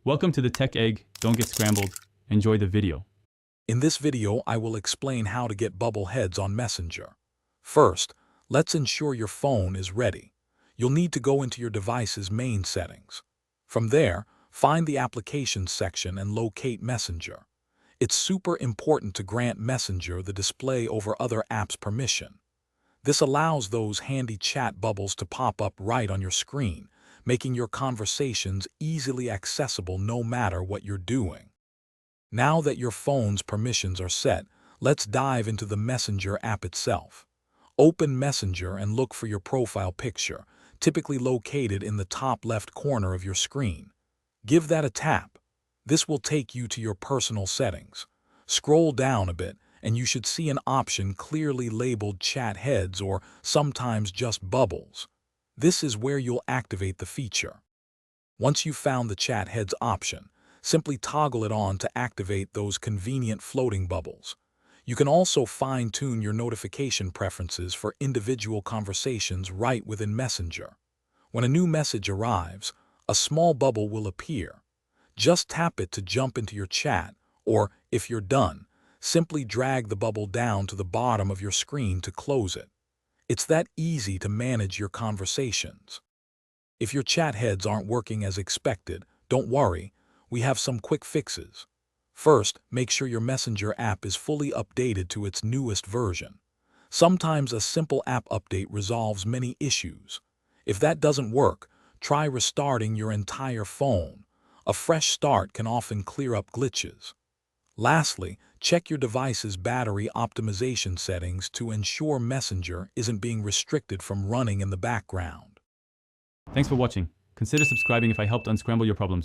Welcome to the Tech Egg. Don't get scrambled. Enjoy the video. In this video, I will explain how to get bubble heads on Messenger. First, let's ensure your phone is ready. You'll need to go into your device's main settings. From there, find the Applications section and locate Messenger. It's super important to grant Messenger the display over other apps permission. This allows those handy chat bubbles to pop up right on your screen, making your conversations easily accessible no matter what you're doing. Now that your phone's permissions are set, let's dive into the Messenger app itself. Open Messenger and look for your profile picture, typically located in the top left corner of your screen. Give that a tap. This will take you to your personal settings. Scroll down a bit, and you should see an option clearly labeled Chat Heads or sometimes just Bubbles. This is where you'll activate the feature. Once you've found the Chat Heads option, simply toggle it on to activate those convenient floating bubbles. You can also fine-tune your notification preferences for individual conversations right within Messenger. When a new message arrives, a small bubble will appear. Just tap it to jump into your chat, or, if you're done, simply drag the bubble down to the bottom of your screen to close it. It's that easy to manage your conversations. If your chat heads aren't working as expected, don't worry, we have some quick fixes. First, make sure your Messenger app is fully updated to its newest version. Sometimes a simple app update resolves many issues. If that doesn't work, try restarting your entire phone. A fresh start can often clear up glitches. Lastly, check your device's battery optimization settings to ensure Messenger isn't being restricted from running in the background. Thanks for watching. Consider subscribing if I helped unscramble your problems.